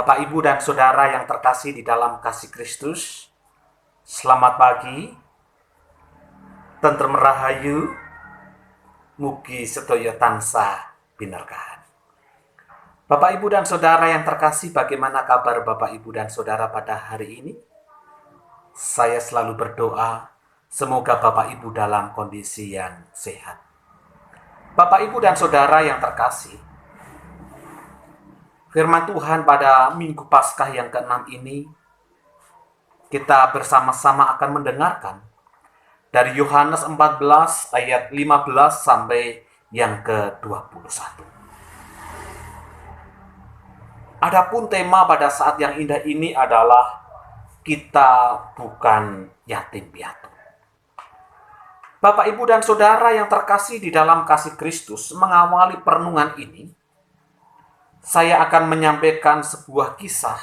Bapak, Ibu, dan Saudara yang terkasih di dalam kasih Kristus, selamat pagi, tentrem rahayu, mugi sedaya tansah binerkahan. Bapak, Ibu, dan Saudara yang terkasih, bagaimana kabar Bapak, Ibu, dan Saudara pada hari ini? Saya selalu berdoa, semoga Bapak, Ibu dalam kondisi yang sehat. Bapak, Ibu, dan Saudara yang terkasih, firman Tuhan pada Minggu Paskah yang ke-6 ini, kita bersama-sama akan mendengarkan dari Yohanes 14 ayat 15 sampai yang ke-21. Adapun tema pada saat yang indah ini adalah kita bukan yatim piatu. Bapak, Ibu, dan Saudara yang terkasih di dalam kasih Kristus, mengawali perenungan ini, saya akan menyampaikan sebuah kisah,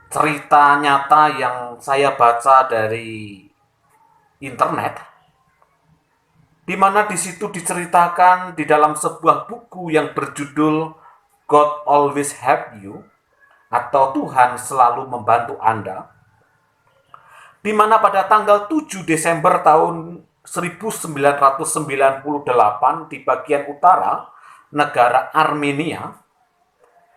cerita nyata yang saya baca dari internet, di mana di situ diceritakan di dalam sebuah buku yang berjudul God Always Help You, atau Tuhan Selalu Membantu Anda, di mana pada tanggal 7 Desember tahun 1998 di bagian utara negara Armenia.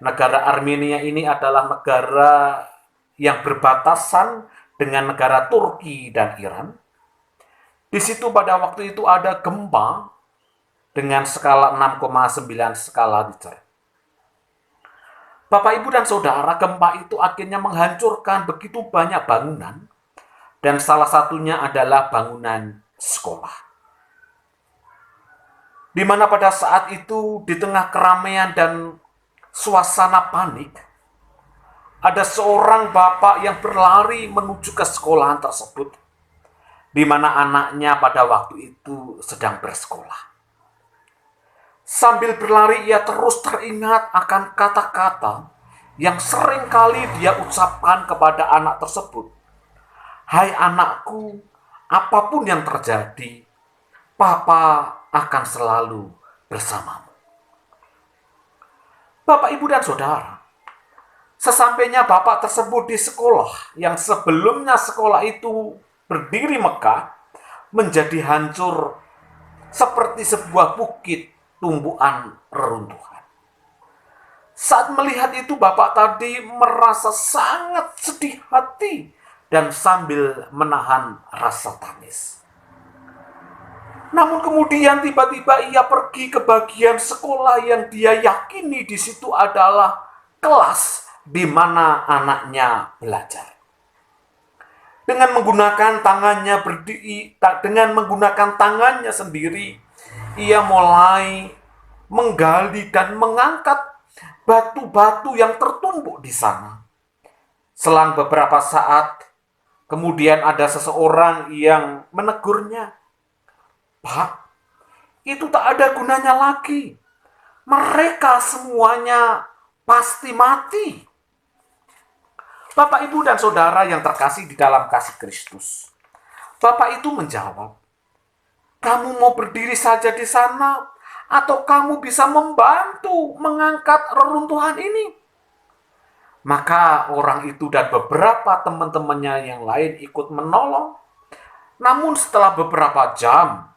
Negara Armenia ini adalah negara yang berbatasan dengan negara Turki dan Iran. Di situ pada waktu itu ada gempa dengan skala 6,9 skala Richter. Bapak, Ibu, dan Saudara, gempa itu akhirnya menghancurkan begitu banyak bangunan, dan salah satunya adalah bangunan sekolah. Di mana pada saat itu, di tengah keramaian dan suasana panik, ada seorang bapak yang berlari menuju ke sekolahan tersebut, di mana anaknya pada waktu itu sedang bersekolah. Sambil berlari, ia terus teringat akan kata-kata yang sering kali dia ucapkan kepada anak tersebut. Hai anakku, apapun yang terjadi, Papa akan selalu bersamamu. Bapak, Ibu, dan Saudara, sesampainya bapak tersebut di sekolah, yang sebelumnya sekolah itu berdiri megah, menjadi hancur seperti sebuah bukit tumbuhan reruntuhan. Saat melihat itu, bapak tadi merasa sangat sedih hati dan sambil menahan rasa tangis. Namun kemudian tiba-tiba ia pergi ke bagian sekolah yang dia yakini di situ adalah kelas di mana anaknya belajar. Dengan menggunakan tangannya sendiri, ia mulai menggali dan mengangkat batu-batu yang tertumbuk di sana. Selang beberapa saat, kemudian ada seseorang yang menegurnya. Pak, itu tak ada gunanya lagi. Mereka semuanya pasti mati. Bapak, Ibu, dan Saudara yang terkasih di dalam kasih Kristus, bapak itu menjawab, kamu mau berdiri saja di sana, atau kamu bisa membantu mengangkat reruntuhan ini? Maka orang itu dan beberapa teman-temannya yang lain ikut menolong. Namun setelah beberapa jam,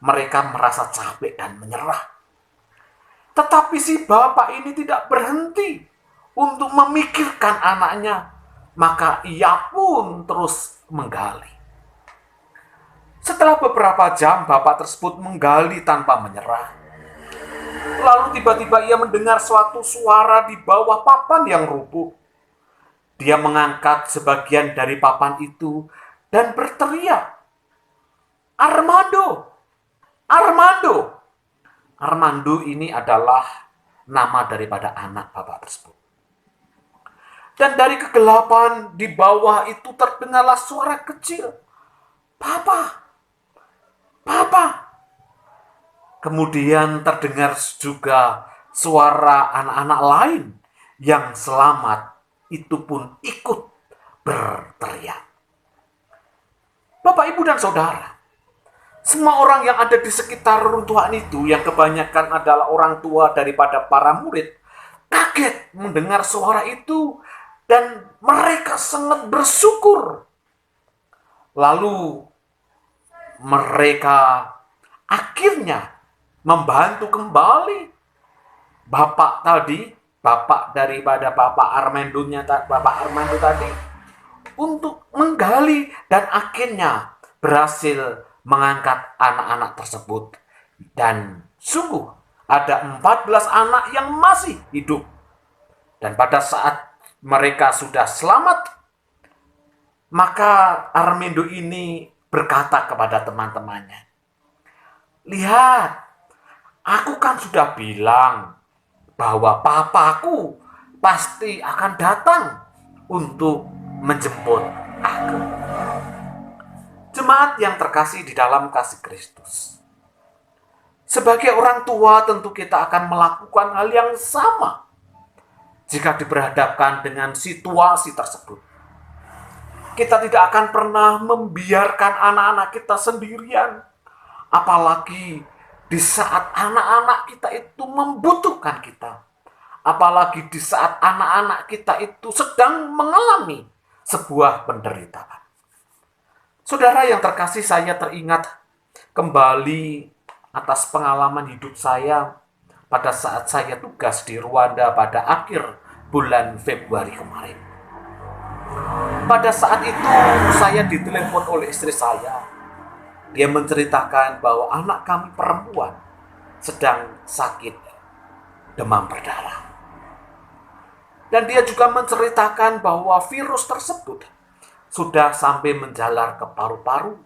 mereka merasa capek dan menyerah. Tetapi si bapak ini tidak berhenti untuk memikirkan anaknya. Maka ia pun terus menggali. Setelah beberapa jam, bapak tersebut menggali tanpa menyerah. Lalu tiba-tiba ia mendengar suatu suara di bawah papan yang rubuh. Dia mengangkat sebagian dari papan itu dan berteriak, Armando! Armando! Armando ini adalah nama daripada anak bapak tersebut. Dan dari kegelapan di bawah itu terdengarlah suara kecil, Papa! Papa! Kemudian terdengar juga suara anak-anak lain yang selamat itu pun ikut berteriak. Bapak, Ibu, dan Saudara, semua orang yang ada di sekitar reruntuhan itu, yang kebanyakan adalah orang tua daripada para murid, kaget mendengar suara itu dan mereka sangat bersyukur. Lalu mereka akhirnya membantu kembali bapak daripada Bapak Armando tadi untuk menggali dan akhirnya berhasil mengangkat anak-anak tersebut. Dan sungguh ada 14 anak yang masih hidup. Dan pada saat mereka sudah selamat, maka Armando ini berkata kepada teman-temannya, "Lihat, aku kan sudah bilang bahwa papaku pasti akan datang untuk menjemput aku." Jemaat yang terkasih di dalam kasih Kristus, sebagai orang tua tentu kita akan melakukan hal yang sama jika diperhadapkan dengan situasi tersebut. Kita tidak akan pernah membiarkan anak-anak kita sendirian, apalagi di saat anak-anak kita itu membutuhkan kita. Apalagi di saat anak-anak kita itu sedang mengalami sebuah penderitaan. Saudara yang terkasih, saya teringat kembali atas pengalaman hidup saya pada saat saya tugas di Rwanda pada akhir bulan Februari kemarin. Pada saat itu saya ditelepon oleh istri saya. Dia menceritakan bahwa anak kami perempuan sedang sakit demam berdarah. Dan dia juga menceritakan bahwa virus tersebut sudah sampai menjalar ke paru-paru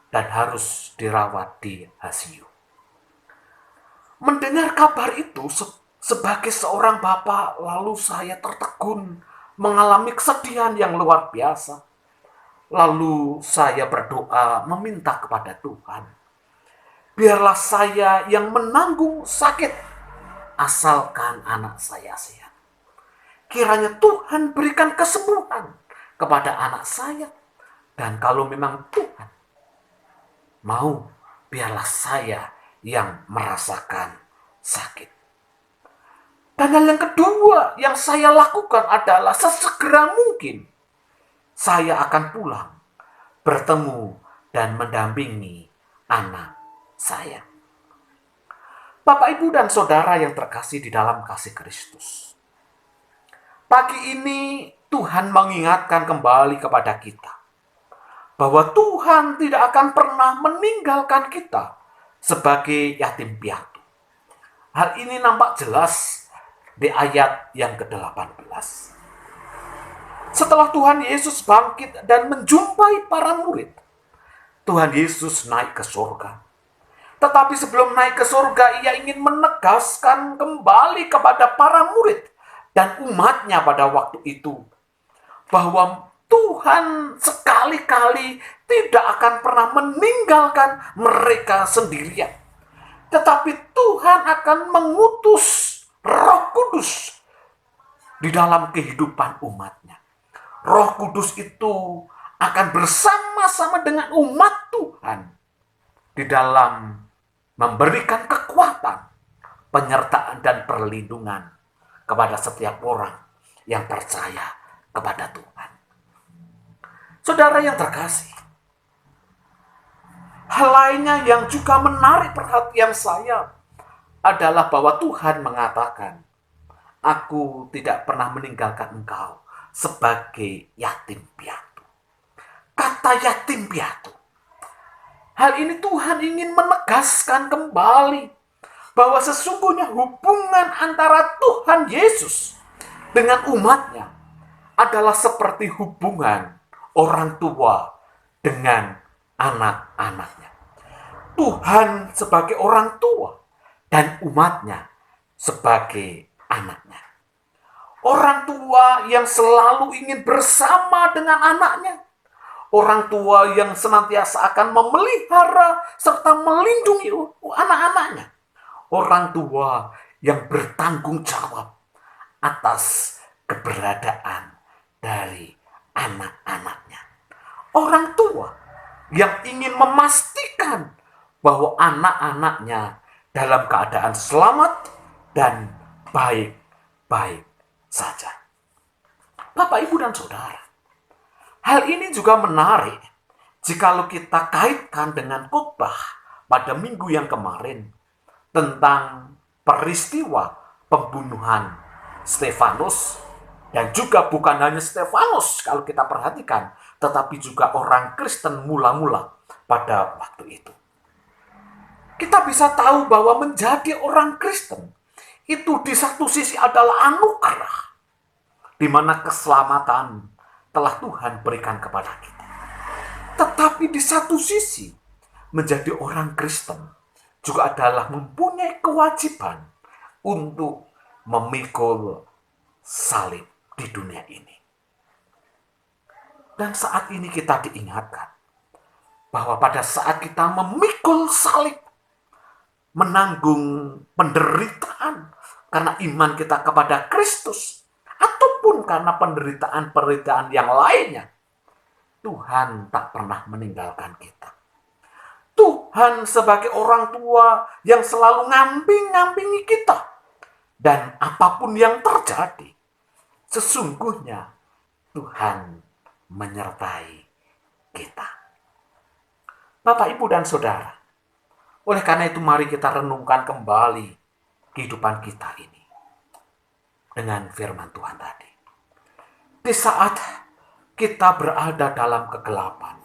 dan harus dirawat di ICU. Mendengar kabar itu, sebagai seorang bapak, lalu saya tertegun, mengalami kesedihan yang luar biasa. Lalu saya berdoa meminta kepada Tuhan, biarlah saya yang menanggung sakit, asalkan anak saya sehat. Kiranya Tuhan berikan kesembuhan kepada anak saya. Dan kalau memang Tuhan mau, biarlah saya yang merasakan sakit. Dan hal yang kedua yang saya lakukan adalah sesegera mungkin saya akan pulang, bertemu dan mendampingi anak saya. Bapak, Ibu, dan Saudara yang terkasih di dalam kasih Kristus, pagi ini Tuhan mengingatkan kembali kepada kita bahwa Tuhan tidak akan pernah meninggalkan kita sebagai yatim piatu. Hal ini nampak jelas di ayat yang ke-18. Setelah Tuhan Yesus bangkit dan menjumpai para murid, Tuhan Yesus naik ke surga. Tetapi sebelum naik ke surga, ia ingin menegaskan kembali kepada para murid dan umatnya pada waktu itu, bahwa Tuhan sekali-kali tidak akan pernah meninggalkan mereka sendirian. Tetapi Tuhan akan mengutus Roh Kudus di dalam kehidupan umatnya. Roh Kudus itu akan bersama-sama dengan umat Tuhan di dalam memberikan kekuatan, penyertaan, dan perlindungan kepada setiap orang yang percaya kepada Tuhan. Saudara yang terkasih, hal lainnya yang juga menarik perhatian saya adalah bahwa Tuhan mengatakan, "Aku tidak pernah meninggalkan engkau sebagai yatim piatu." Kata yatim piatu, hal ini Tuhan ingin menegaskan kembali bahwa sesungguhnya hubungan antara Tuhan Yesus dengan umatnya adalah seperti hubungan orang tua dengan anak-anaknya. Tuhan sebagai orang tua dan umatnya sebagai anaknya. Orang tua yang selalu ingin bersama dengan anaknya. Orang tua yang senantiasa akan memelihara serta melindungi anak-anaknya. Orang tua yang bertanggung jawab atas keberadaan dari anak-anaknya. Orang tua yang ingin memastikan bahwa anak-anaknya dalam keadaan selamat dan baik baik saja. Bapak, Ibu, dan Saudara, hal ini juga menarik jikalau kita kaitkan dengan khotbah pada minggu yang kemarin tentang peristiwa pembunuhan Stefanus, dan juga bukan hanya Stefanus kalau kita perhatikan, tetapi juga orang Kristen mula-mula pada waktu itu. Kita bisa tahu bahwa menjadi orang Kristen itu di satu sisi adalah anugerah, di mana keselamatan telah Tuhan berikan kepada kita. Tetapi di satu sisi, menjadi orang Kristen juga adalah mempunyai kewajiban untuk memikul salib di dunia ini. Dan saat ini kita diingatkan bahwa pada saat kita memikul salib, menanggung penderitaan karena iman kita kepada Kristus, ataupun karena penderitaan-penderitaan yang lainnya, Tuhan tak pernah meninggalkan kita. Tuhan sebagai orang tua yang selalu ngamping-ngampingi kita. Dan apapun yang terjadi, sesungguhnya Tuhan menyertai kita. Bapak, Ibu, dan Saudara, oleh karena itu mari kita renungkan kembali kehidupan kita ini dengan firman Tuhan tadi. Di saat kita berada dalam kegelapan,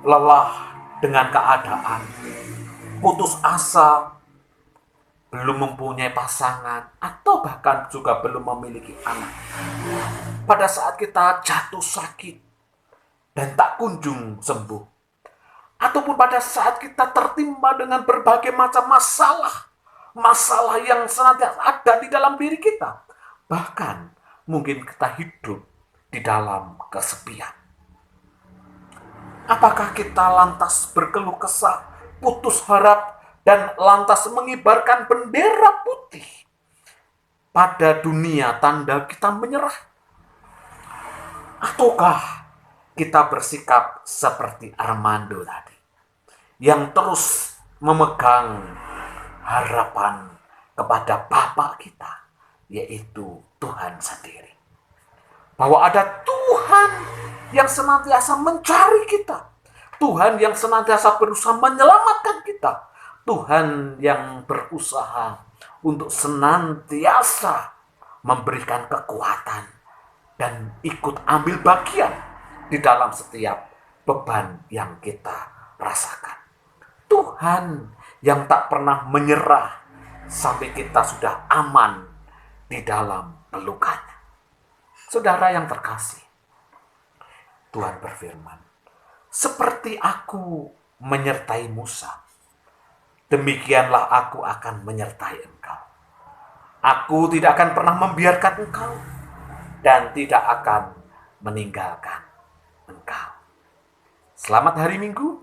lelah dengan keadaan, putus asa, belum mempunyai pasangan, atau bahkan juga belum memiliki anak. Pada saat kita jatuh sakit dan tak kunjung sembuh, ataupun pada saat kita tertimpa dengan berbagai macam masalah yang senantiasa ada di dalam diri kita, bahkan mungkin kita hidup di dalam kesepian. Apakah kita lantas berkeluh kesah, putus harap, dan lantas mengibarkan bendera putih pada dunia tanda kita menyerah? Ataukah kita bersikap seperti Armando tadi, yang terus memegang harapan kepada Bapa kita, yaitu Tuhan sendiri. Bahwa ada Tuhan yang senantiasa mencari kita. Tuhan yang senantiasa berusaha menyelamatkan kita. Tuhan yang berusaha untuk senantiasa memberikan kekuatan dan ikut ambil bagian di dalam setiap beban yang kita rasakan. Tuhan yang tak pernah menyerah sampai kita sudah aman di dalam pelukannya. Saudara yang terkasih, Tuhan berfirman, seperti aku menyertai Musa, demikianlah aku akan menyertai engkau. Aku tidak akan pernah membiarkan engkau dan tidak akan meninggalkan engkau. Selamat hari Minggu,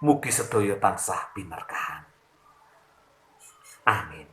mugi sedaya tansah binerkahan. Amin.